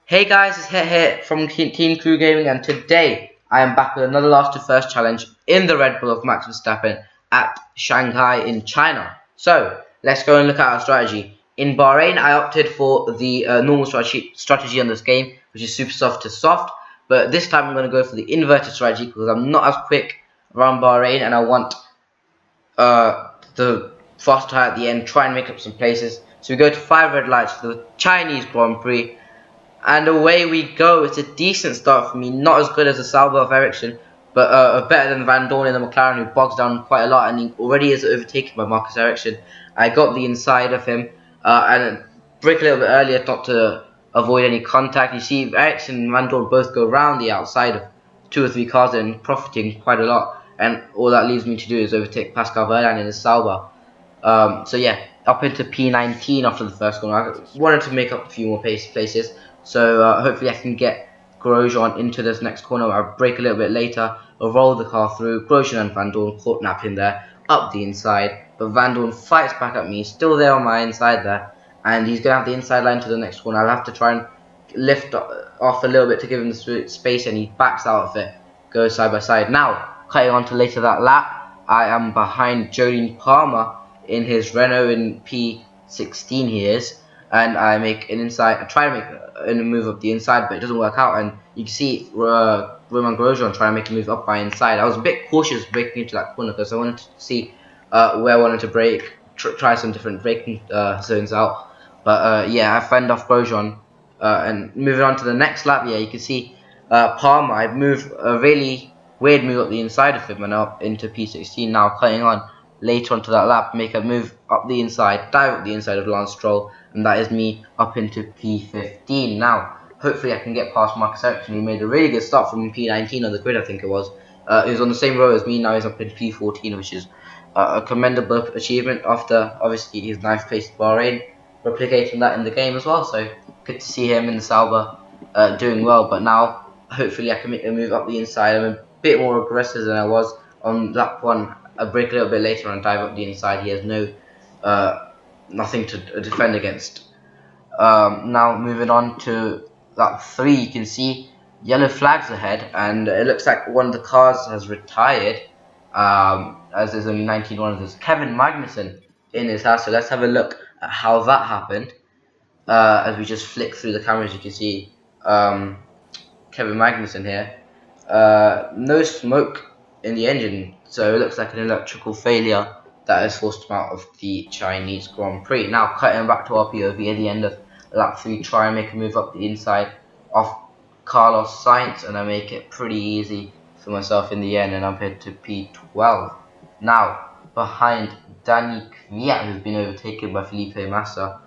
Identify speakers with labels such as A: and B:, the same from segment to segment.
A: Hey guys, it's Hit Hit from Team Crew Gaming, and today I am back with another last to first challenge in the Red Bull of Max Verstappen at Shanghai in China. So let's go and look at our strategy. In Bahrain, I opted for the normal strategy on this game, which is super soft to soft. But this time I'm going to go for the inverted strategy because I'm not as quick around Bahrain, and I want the fast tire at the end, try and make up some places. So we go to 5 red lights for the Chinese Grand Prix. And away we go. It's a decent start for me. Not as good as the Sauber of Ericsson, but better than Van Dorn in the McLaren, who bogs down quite a lot, and he already is overtaken by Marcus Ericsson. I got the inside of him and brake a little bit earlier, not to avoid any contact. You see, Ericsson and Van Dorn both go round the outside of 2 or 3 cars and profiting quite a lot. And all that leaves me to do is overtake Pascal Wehrlein in the Sauber. So yeah, up into P19 after the first one. I wanted to make up a few more places. So hopefully I can get Grosjean into this next corner. I'll brake a little bit later. I'll roll the car through. Grosjean and Van Dorn caught nap in there, up the inside. But Van Dorn fights back at me, still there on my inside there. And he's going to have the inside line to the next corner. I'll have to try and lift off a little bit to give him the space, and he backs out of it. Goes side by side. Now, cutting on to later that lap, I am behind Jolene Palmer in his Renault in P16 he is. And I make an inside. I try to make a move up the inside, but it doesn't work out. And you can see Romain Grosjean trying to make a move up my inside. I was a bit cautious braking into that corner because I wanted to see where I wanted to brake, try some different braking zones out. But yeah, I fend off Grosjean. And moving on to the next lap, yeah, you can see Palmer. I move a really weird move up the inside of him and up into P16. Now cutting on later onto that lap, make a move up the inside, dive up the inside of Lance Stroll, and that is me up into P15. Now, hopefully I can get past Marcus Ericsson. He made a really good start from P19 on the grid, I think it was. He was on the same row as me, now he's up in P14, which is a commendable achievement after, obviously, his 9th place at Bahrain, replicating that in the game as well. So, good to see him in the Sauber doing well, but now, hopefully I can make a move up the inside. I'm a bit more aggressive than I was on lap 1. I brake a little bit later and dive up the inside. He has nothing to defend against. Now moving on to lap 3, you can see yellow flags ahead, and it looks like one of the cars has retired. As there's only 19 runners. There's Kevin Magnussen in his house. So let's have a look at how that happened. As we just flick through the cameras, you can see Kevin Magnussen here. No smoke in the engine, so it looks like an electrical failure that has forced him out of the Chinese Grand Prix. Now cutting back to our POV at the end of lap 3, try and make a move up the inside of Carlos Sainz, and I make it pretty easy for myself in the end, and I'm headed to P12. Now behind Danny Kvyat, who's been overtaken by Felipe Massa,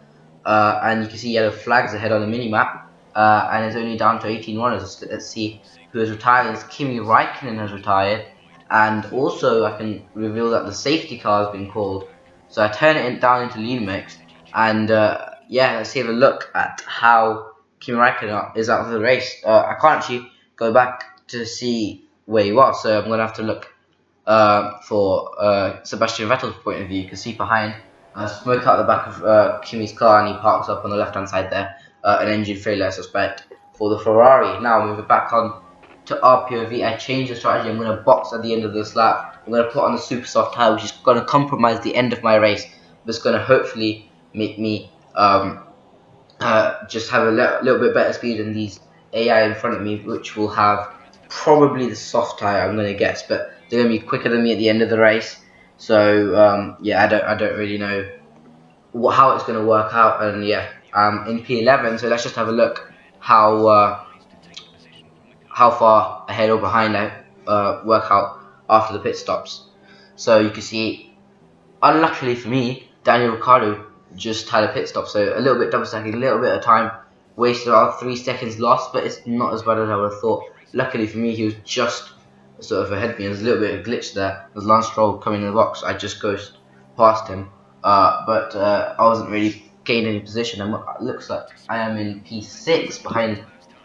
A: and you can see yellow flags ahead on the mini-map, and it's only down to 18 runners. Let's see who has retired. Kimi Raikkonen has retired. And also I can reveal that the safety car has been called. So I turn it down into lean mix, and yeah, let's have a look at how Kimi Raikkonen is out of the race. I can't actually go back to see where he was, so I'm going to have to look for Sebastian Vettel's point of view. You can see behind smoke out the back of Kimi's car, and he parks up on the left hand side there. An engine failure, I suspect, for the Ferrari. Now moving back on to our POV, I changed the strategy. I'm going to box at the end of this lap. I'm going to put on the super soft tire, which is going to compromise the end of my race. But it's going to hopefully make me just have a little bit better speed than these AI in front of me, which will have probably the soft tire, I'm going to guess. But they're going to be quicker than me at the end of the race. So yeah, I don't really know how it's going to work out. And yeah, in P11. So let's just have a look how far ahead or behind I work out after the pit stops. So you can see, unluckily for me, Daniel Ricciardo just had a pit stop, so a little bit double stacking, a little bit of time wasted, about 3 seconds lost, but it's not as bad as I would have thought. Luckily for me, he was just sort of ahead of me. There's a little bit of a glitch there. There's Lance Stroll coming in the box. I just goes past him, but I wasn't really gaining any position. And it looks like I am in P6 behind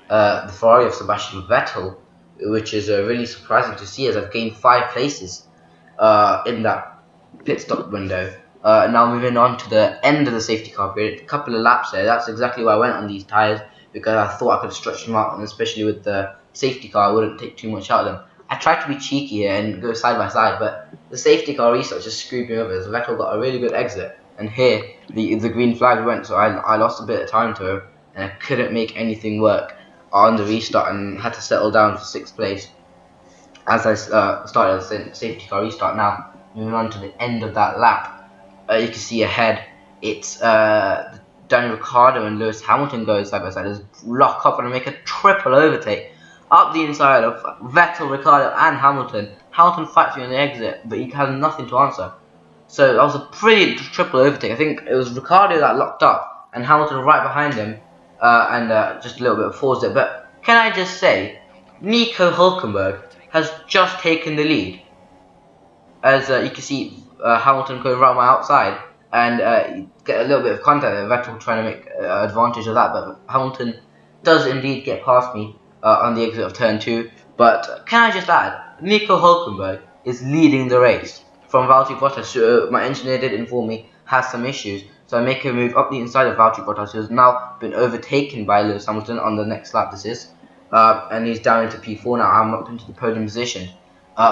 A: the Ferrari of Sebastian Vettel, which is really surprising to see, as I've gained 5 places in that pit stop window. Now moving on to the end of the safety car period, a couple of laps there. That's exactly why I went on these tyres, because I thought I could stretch them out, and especially with the safety car, I wouldn't take too much out of them. I tried to be cheeky here and go side by side, but the safety car restart just screwed me over. So Vettel got a really good exit, and here the green flag went, so I lost a bit of time to him, and I couldn't make anything work on the restart, and had to settle down for 6th place as I started the safety car restart. Now moving on to the end of that lap, you can see ahead it's Daniel Ricciardo and Lewis Hamilton going side by side. Just lock up and make a triple overtake up the inside of Vettel, Ricciardo and Hamilton. Hamilton fights me on the exit, but he has nothing to answer. So that was a pretty triple overtake. I think it was Ricciardo that locked up and Hamilton right behind him, and just a little bit forced it. But can I just say, Nico Hülkenberg has just taken the lead. As you can see, Hamilton going around my outside, and get a little bit of contact there. Vettel trying to make advantage of that, but Hamilton does indeed get past me on the exit of turn 2. But can I just add, Nico Hülkenberg is leading the race from Valtteri Bottas. My engineer did inform me has some issues, so I make a move up the inside of Valtteri Bottas, who has now been overtaken by Lewis Hamilton on the next lap. This is, and he's down into P4 now. I'm up into the podium position,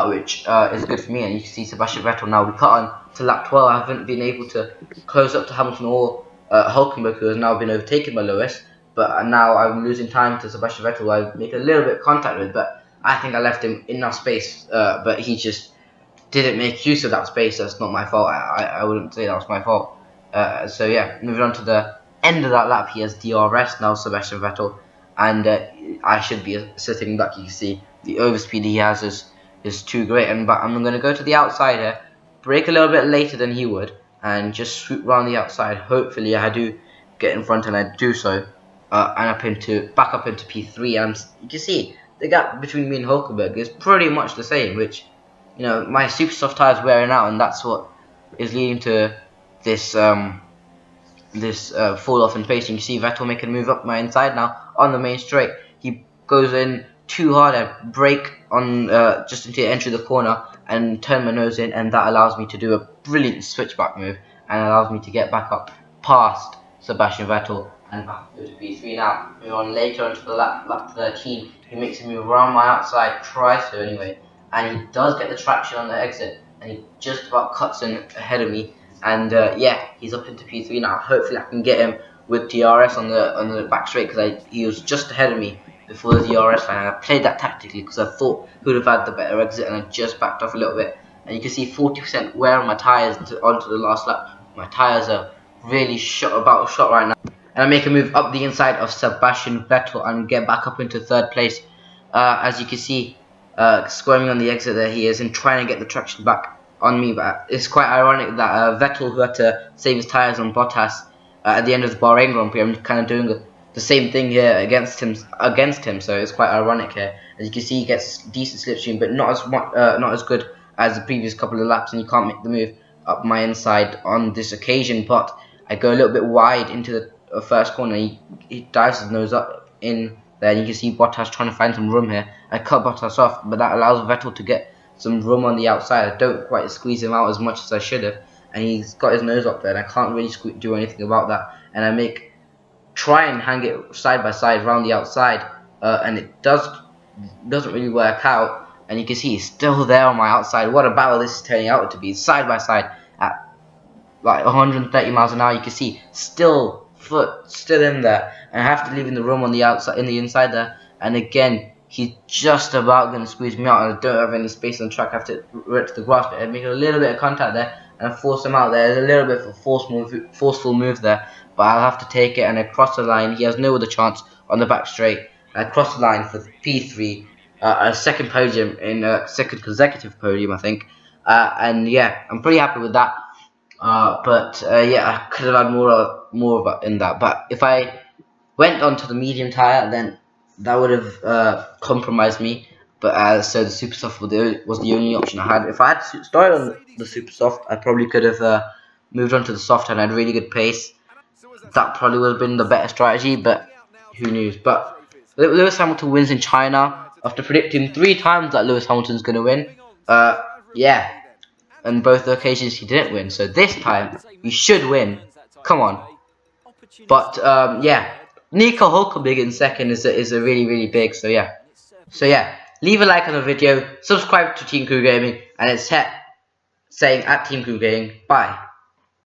A: which is good for me. And you can see Sebastian Vettel now. We cut on to lap 12. I haven't been able to close up to Hamilton or Hülkenberg, who has now been overtaken by Lewis. But now I'm losing time to Sebastian Vettel, who I make a little bit of contact with. But I think I left him enough space, but he just didn't make use of that space. That's not my fault. I wouldn't say that was my fault. So yeah, moving on to the end of that lap, he has DRS now, Sebastian Vettel, and I should be sitting back. You can see the overspeed he has is too great, but I'm going to go to the outside here, brake a little bit later than he would, and just swoop around the outside. Hopefully I do get in front, and I do so, and back up into P3. And you can see the gap between me and Hülkenberg is pretty much the same, which, you know, my super soft tire is wearing out, and that's what is leading to this fall off in pace. You can see Vettel making a move up my inside now on the main straight. He goes in too hard. I brake on just into the entry of the corner and turn my nose in, and that allows me to do a brilliant switchback move and allows me to get back up past Sebastian Vettel and back to P3 now. Moving on later onto the lap 13, he makes a move around my outside, tries to anyway, and he does get the traction on the exit, and he just about cuts in ahead of me, and yeah, he's up into P3 now. Hopefully I can get him with DRS on the back straight, because he was just ahead of me before the DRS line. I played that tactically because I thought he would have had the better exit, and I just backed off a little bit. And you can see 40% wear on my tyres onto the last lap. My tyres are really shot right now. And I make a move up the inside of Sebastian Vettel and get back up into 3rd place. As you can see, squirming on the exit there he is, and trying to get the traction back on me. But it's quite ironic that Vettel, who had to save his tyres on Bottas at the end of the Bahrain Grand Prix, I'm kind of doing the same thing here against him. So it's quite ironic here. As you can see, he gets decent slipstream, but not as good as the previous couple of laps, and you can't make the move up my inside on this occasion. But I go a little bit wide into the first corner. He dives his nose up in there, and you can see Bottas trying to find some room here. I cut Bottas off, but that allows Vettel to get some room on the outside. I don't quite squeeze him out as much as I should have, and he's got his nose up there, and I can't really do anything about that. And I try and hang it side by side around the outside, and it doesn't really work out. And you can see he's still there on my outside. What a battle this is turning out to be. Side by side at like 130 miles an hour. You can see still in there, and I have to leave in the room on the outside, in the inside there. And again, he's just about going to squeeze me out, and I don't have any space on the track. I have to rip to the grass, but I make a little bit of contact there, and I force him out there. There's a little bit of a forceful move there, but I'll have to take it, and I cross the line. He has no other chance on the back straight. I cross the line for P3, a second podium in second consecutive podium, I think. And yeah, I'm pretty happy with that. But yeah, I could have had more in that. But if I went onto the medium tire, then that would have compromised me. But so the super soft was the only option I had. If I had started on the super soft, I probably could have moved on to the soft and had really good pace. That probably would have been the better strategy, but who knows. But Lewis Hamilton wins in China after predicting 3 times that Lewis Hamilton's going to win. Yeah, and both the occasions he didn't win. So this time, you should win. Come on. But yeah, Nico Hulkenberg in second is a really big. So yeah. So yeah, leave a like on the video, subscribe to Team Crew Gaming, and it's Het saying at Team Crew Gaming. Bye.